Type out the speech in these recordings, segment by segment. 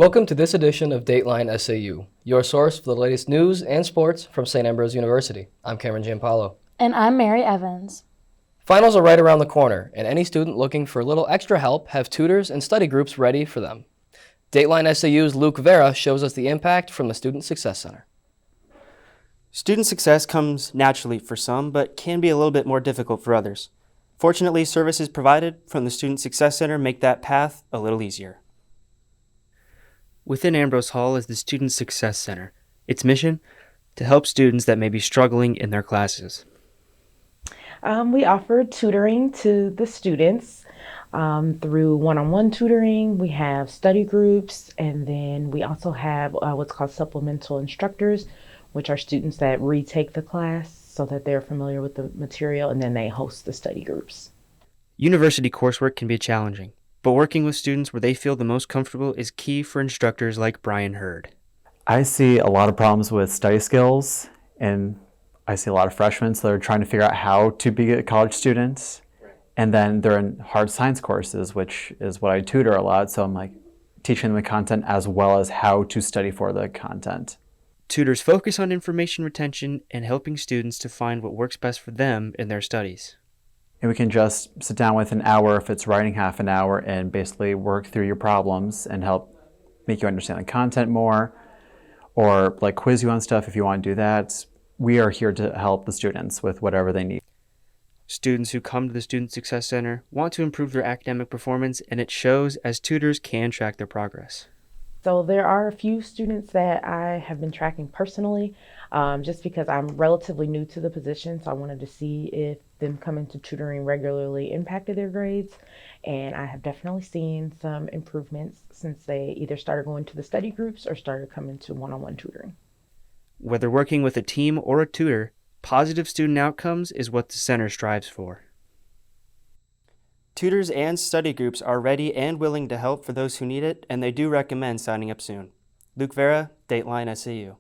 Welcome to this edition of Dateline SAU, your source for the latest news and sports from St. Ambrose University. I'm Cameron Giampaolo. And I'm Mary Evans. Finals are right around the corner, and any student looking for a little extra help have tutors and study groups ready for them. Dateline SAU's Luke Vera shows us the impact from the Student Success Center. Student success comes naturally for some, but can be a little bit more difficult for others. Fortunately, services provided from the Student Success Center make that path a little easier. Within Ambrose Hall is the Student Success Center. Its mission? To help students that may be struggling in their classes. We offer tutoring to the students through one-on-one tutoring. We have study groups, and then we also have what's called supplemental instructors, which are students that retake the class so that they're familiar with the material, and then they host the study groups. University coursework can be challenging, but working with students where they feel the most comfortable is key for instructors like Brian Hurd. I see a lot of problems with study skills, and I see a lot of freshmen that are trying to figure out how to be a college student. And then they're in hard science courses, which is what I tutor a lot. So I'm like teaching them the content as well as how to study for the content. Tutors focus on information retention and helping students to find what works best for them in their studies. And we can just sit down with an hour, if it's writing half an hour, and basically work through your problems and help make you understand the content more, or like quiz you on stuff if you want to do that. We are here to help the students with whatever they need. Students who come to the Student Success Center want to improve their academic performance, and it shows as tutors can track their progress. So there are a few students that I have been tracking personally, just because I'm relatively new to the position. So I wanted to see if them coming to tutoring regularly impacted their grades. And I have definitely seen some improvements since they either started going to the study groups or started coming to one-on-one tutoring. Whether working with a team or a tutor, positive student outcomes is what the center strives for. Tutors and study groups are ready and willing to help for those who need it, and they do recommend signing up soon. Luke Vera, Dateline SAU.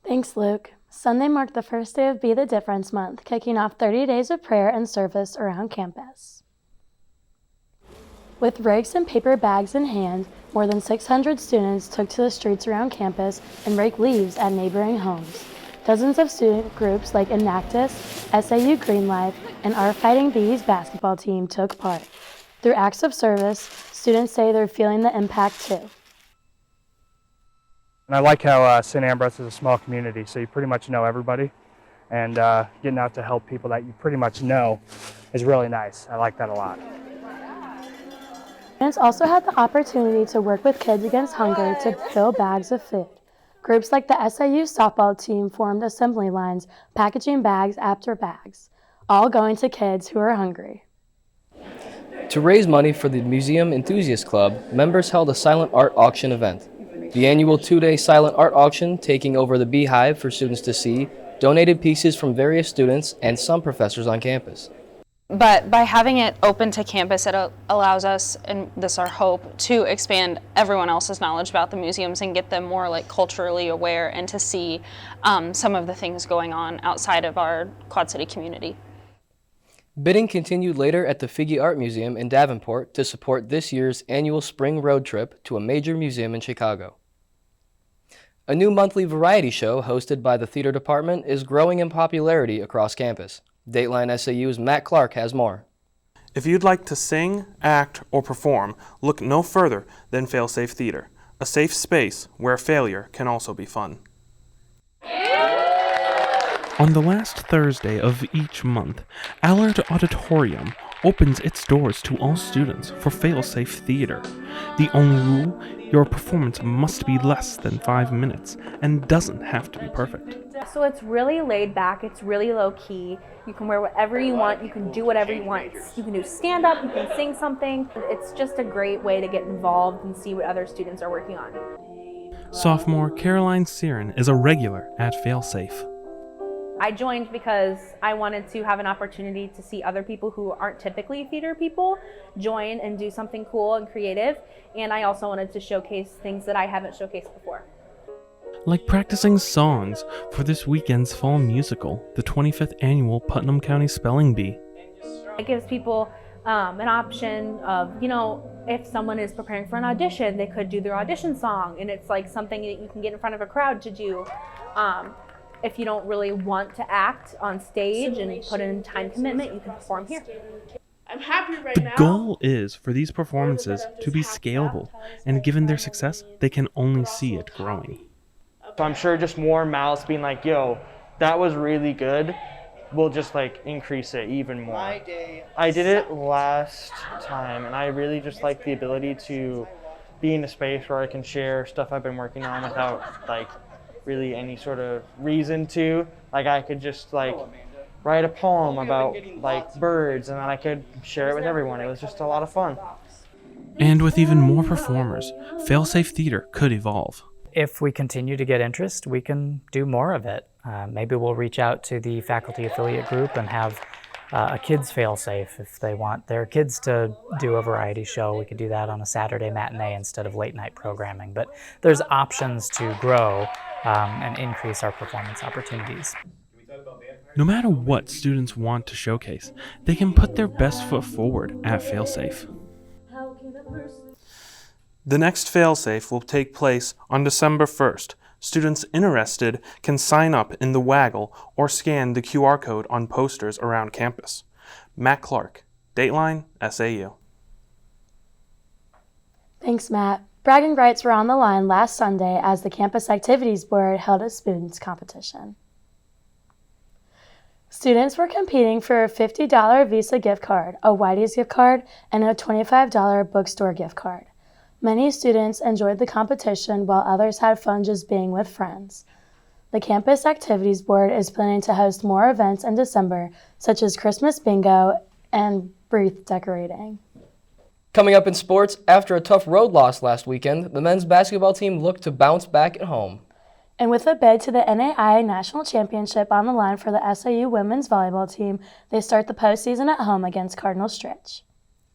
Thanks, Luke. Sunday marked the first day of Be the Difference Month, kicking off 30 days of prayer and service around campus. With rakes and paper bags in hand, more than 600 students took to the streets around campus and raked leaves at neighboring homes. Dozens of student groups like Enactus, SAU Green Life, and our Fighting Bees basketball team took part. Through acts of service, students say they're feeling the impact too. And I like how St. Ambrose is a small community, so you pretty much know everybody. And getting out to help people that you pretty much know is really nice. I like that a lot. Students also had the opportunity to work with Kids Against Hunger to fill bags of food. Groups like the SAU softball team formed assembly lines, packaging bags after bags, all going to kids who are hungry. To raise money for the Museum Enthusiast Club, members held a silent art auction event. The annual two-day silent art auction, taking over the Beehive for students to see, donated pieces from various students and some professors on campus. But by having it open to campus, it allows us, and this is our hope, to expand everyone else's knowledge about the museums and get them more like culturally aware and to see some of the things going on outside of our Quad City community. Bidding continued later at the Figge Art Museum in Davenport to support this year's annual spring road trip to a major museum in Chicago. A new monthly variety show hosted by the theater department is growing in popularity across campus. Dateline SAU's Matt Clarke has more. If you'd like to sing, act, or perform, look no further than FailSafe Theater, a safe space where failure can also be fun. On the last Thursday of each month, Allard Auditorium opens its doors to all students for FailSafe Theater. The only rule, your performance must be less than 5 minutes and doesn't have to be perfect. So it's really laid back, it's really low key. You can wear whatever you want, you can do whatever you want. You can do stand up, you can sing something. It's just a great way to get involved and see what other students are working on. Sophomore Caroline Siren is a regular at FailSafe. I joined because I wanted to have an opportunity to see other people who aren't typically theater people join and do something cool and creative. And I also wanted to showcase things that I haven't showcased before. Like practicing songs for this weekend's fall musical, the 25th annual Putnam County Spelling Bee. It gives people an option of, if someone is preparing for an audition, they could do their audition song, and it's like something that you can get in front of a crowd to do. If you don't really want to act on stage and put in time commitment, you can perform here. I'm happy right The now. goal is for these performances to be scalable, and given their success, they can only see it growing. So I'm sure just more mouths being like, yo, that was really good, will just like increase it even more. I did it last time, and I really just like the ability to be in a space where I can share stuff I've been working on without like really any sort of reason to. Like I could just like write a poem about like birds, and then I could share it with everyone. It was just a lot of fun. And with even more performers, FailSafe Theater could evolve. If we continue to get interest, we can do more of it. Maybe we'll reach out to the faculty affiliate group and have a kids fail-safe. If they want their kids to do a variety show, we could do that on a Saturday matinee instead of late night programming. But there's options to grow and increase our performance opportunities. No matter what students want to showcase, they can put their best foot forward at FailSafe. The next FailSafe will take place on December 1st. Students interested can sign up in the Waggle or scan the QR code on posters around campus. Matt Clarke, Dateline SAU. Thanks, Matt. Bragging rights were on the line last Sunday as the Campus Activities Board held a students' competition. Students were competing for a $50 Visa gift card, a Whitey's gift card, and a $25 bookstore gift card. Many students enjoyed the competition while others had fun just being with friends. The Campus Activities Board is planning to host more events in December, such as Christmas bingo and wreath decorating. Coming up in sports, after a tough road loss last weekend, the men's basketball team looked to bounce back at home. And with a bid to the NAIA National Championship on the line for the SAU women's volleyball team, they start the postseason at home against Cardinal Stritch.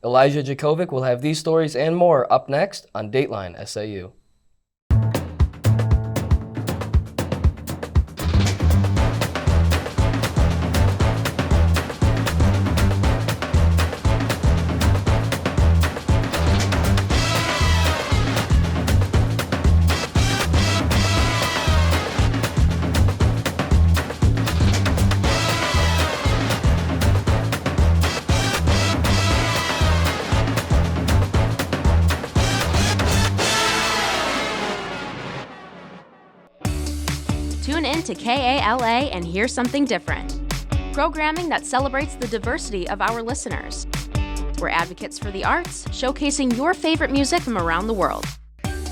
Elijah Jakovic will have these stories and more up next on Dateline SAU. Tune in to KALA and hear something different. Programming that celebrates the diversity of our listeners. We're advocates for the arts, showcasing your favorite music from around the world.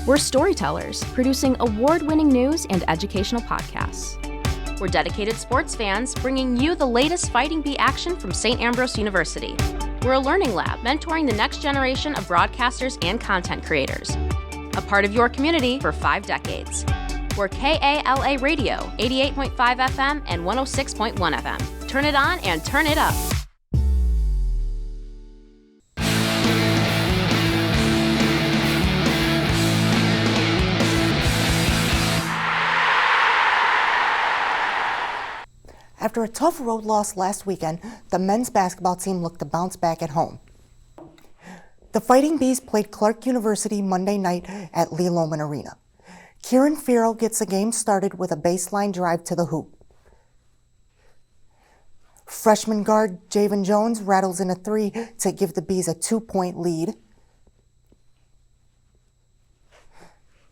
We're storytellers, producing award-winning news and educational podcasts. We're dedicated sports fans, bringing you the latest fighting bee action from St. Ambrose University. We're a learning lab, mentoring the next generation of broadcasters and content creators. A part of your community for 5 decades. We're KALA Radio, 88.5 FM and 106.1 FM. Turn it on and turn it up. After a tough road loss last weekend, the men's basketball team looked to bounce back at home. The Fighting Bees played Clarke University Monday night at Lee Lohman Arena. Kieran Farrell gets the game started with a baseline drive to the hoop. Freshman guard Javen Jones rattles in a 3 to give the Bees a 2-point lead.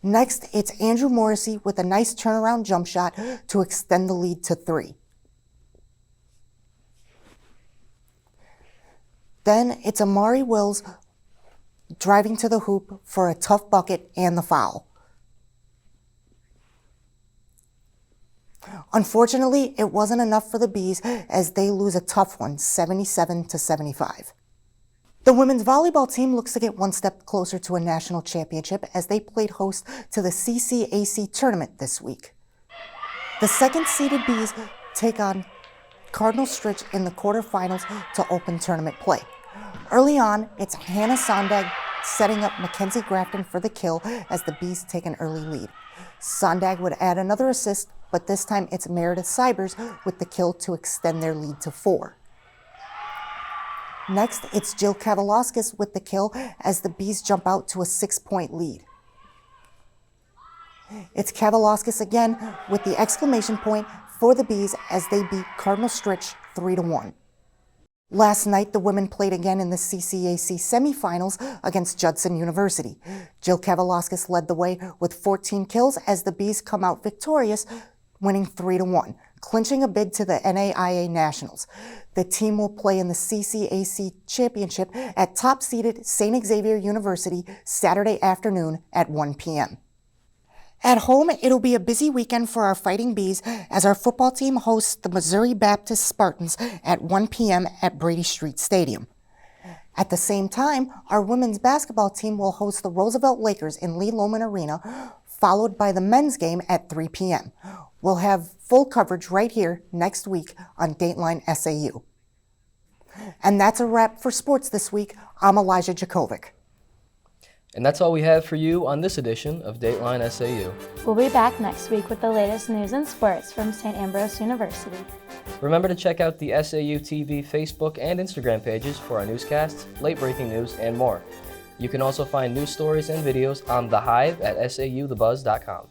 Next, it's Andrew Morrissey with a nice turnaround jump shot to extend the lead to 3. Then it's Amari Wills driving to the hoop for a tough bucket and the foul. Unfortunately, it wasn't enough for the Bees as they lose a tough one, 77-75. The women's volleyball team looks to get one step closer to a national championship as they played host to the CCAC tournament this week. The second-seeded Bees take on Cardinal Stritch in the quarterfinals to open tournament play. Early on, it's Hannah Sondag setting up Mackenzie Grafton for the kill as the Bees take an early lead. Sondag would add another assist, but this time it's Meredith Cybers with the kill to extend their lead to 4. Next, it's Jill Kavalauskas with the kill as the Bees jump out to a 6-point lead. It's Kavalauskas again with the exclamation point for the Bees as they beat Cardinal Stritch 3-1. Last night, the women played again in the CCAC semifinals against Judson University. Jill Kavalauskas led the way with 14 kills as the Bees come out victorious, winning 3-1, clinching a bid to the NAIA Nationals. The team will play in the CCAC championship at top-seeded St. Xavier University Saturday afternoon at 1 p.m. At home, it'll be a busy weekend for our Fighting Bees as our football team hosts the Missouri Baptist Spartans at 1 p.m. at Brady Street Stadium. At the same time, our women's basketball team will host the Roosevelt Lakers in Lee Loman Arena, followed by the men's game at 3 p.m. We'll have full coverage right here next week on Dateline SAU. And that's a wrap for sports this week. I'm Elijah Jakovic. And that's all we have for you on this edition of Dateline SAU. We'll be back next week with the latest news and sports from St. Ambrose University. Remember to check out the SAUtv Facebook and Instagram pages for our newscasts, late-breaking news, and more. You can also find news stories and videos on The Hive at sauthebuzz.com.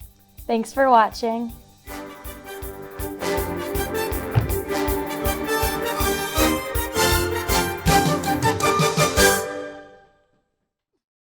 Thanks for watching.